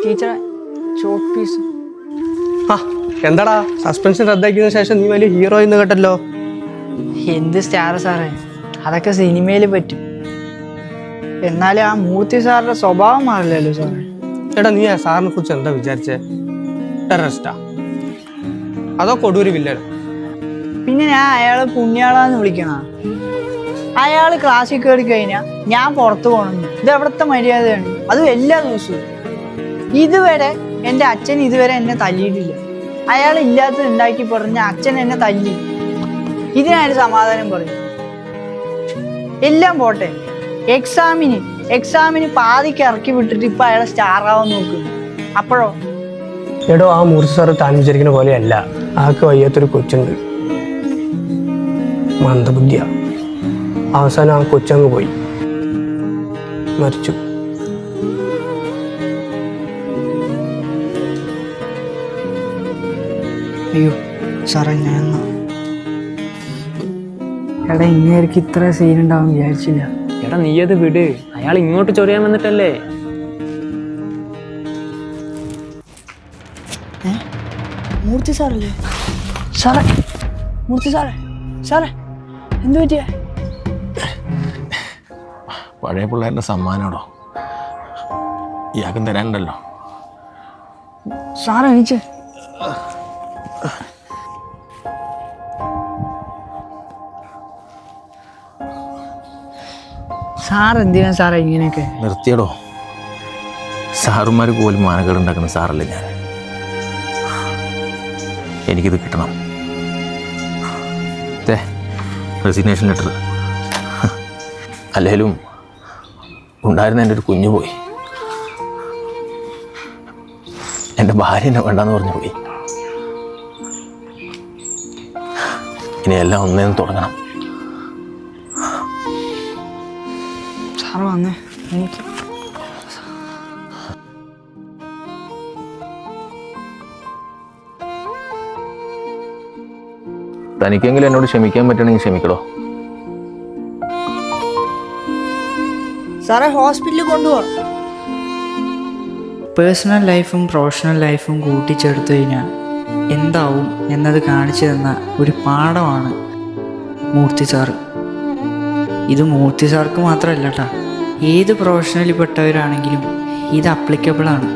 ടീച്ചറെ chalk piece. ആ എന്താടാ സസ്പെൻഷൻ റദ്ദാക്കിയതിനു ശേഷം നീ വലിയ ഹീറോ എന്ന് കേട്ടല്ലോ. എന്ത് സ്റ്റാർ സാറേ, അതൊക്കെ സിനിമയിൽ പറ്റും. എന്നാലും ആ മൂർത്തി സാറിന്റെ സ്വഭാവം മാറില്ലല്ലോ സാറേ. എടാ നീ ആ സാറിനെ കുറിച്ച് എന്താ വിചാരിച്ചേ? ടെററിസ്റ്റാ അതോ കൊടൂര് വില്ലൻ? പിന്നെ ഞാൻ അയാളെ പുണ്യാളാന്ന് വിളിക്കണ? അയാള് ക്ലാസ്സിൽ കയറി കഴിഞ്ഞാൽ ഞാൻ പുറത്തു പോകണം. ഇത് എവിടുത്തെ മര്യാദയാണ്? അതും എല്ലാ ദിവസവും. ഇതുവരെ എൻ്റെ അച്ഛൻ ഇതുവരെ എന്നെ തല്ലിയിട്ടില്ല. അയാൾ ഇല്ലാത്തത് ഉണ്ടാക്കി പറഞ്ഞ അച്ഛൻ എന്നെ തല്ലി. ഇതിനായിട്ട് സമാധാനം പറയും. എല്ലാം പോട്ടെ, എക്സാമിന് പാതിക്ക് ഇറക്കി വിട്ടിട്ട് ഇപ്പൊ അയാളെ സ്റ്റാർ ആവാൻ നോക്കുന്നു. അപ്പോഴോ? എടോ ആ മൂർത്തി സാറ് താൻ വിചാരിക്കുന്ന പോലെയല്ല. ആൾക്ക് വയ്യാത്തൊരു കൊച്ചുണ്ട്, മന്ദബുദ്ധിയ. അവസാനം ആ കൊച്ചങ്ങ് പോയി മരിച്ചു. അയ്യോ സാറേ, ഞാൻ എടാ ഇങ്ങേർക്ക് ഇത്ര സീൻ ഉണ്ടാവും വിചാരിച്ചില്ല. എടാ നീ അത് വിട്, അയാൾ ഇങ്ങോട്ട് ചൊറിയാൻ വന്നിട്ടല്ലേ. മൂർത്തി സാറല്ലേ? സാറേ, മൂർത്തി സാറേ എന്തു പറ്റിയ? പഴയ പിള്ളേരുടെ സമ്മാനോടോ ഇയാൾക്കും തരാനുണ്ടല്ലോ. സാറേ എണീച്ചേ. സാർ എന്തിനാ സാറേ ഇങ്ങനെയൊക്കെ? നിർത്തിയടോ, സാറുമാർ പോലും മാനക്കേട് ഉണ്ടാക്കുന്ന സാറല്ലേ ഞാൻ. എനിക്കിത് കിട്ടണം. Resignation letter. അല്ലെങ്കിലും ഉണ്ടായിരുന്ന എൻ്റെ ഒരു കുഞ്ഞു പോയി, എൻ്റെ ഭാര്യ എന്നെ വേണ്ടാന്ന് പറഞ്ഞു പോയി. ഇനി എല്ലാം ഒന്നേന്ന് തുടങ്ങണം. സാറ് വന്നേ, എനിക്ക് തനിക്കെങ്കിലും എന്നോട് ക്ഷമിക്കാൻ പറ്റണമെങ്കിൽ ക്ഷമിക്കടോ. സാറേ ഹോസ്പിറ്റലിൽ കൊണ്ടുപോവാ. പേഴ്സണൽ ലൈഫും പ്രൊഫഷണൽ ലൈഫും കൂട്ടിച്ചേർത്ത് കഴിഞ്ഞാൽ എന്താവും എന്നത് കാണിച്ചു തന്ന ഒരു പാഠമാണ് മൂർത്തി സാറ്. ഇത് മൂർത്തി സാർക്ക് മാത്രമല്ല കേട്ടോ, ഏത് പ്രൊഫഷണലിൽ പെട്ടവരാണെങ്കിലും ഇത് അപ്ലിക്കബിളാണ്.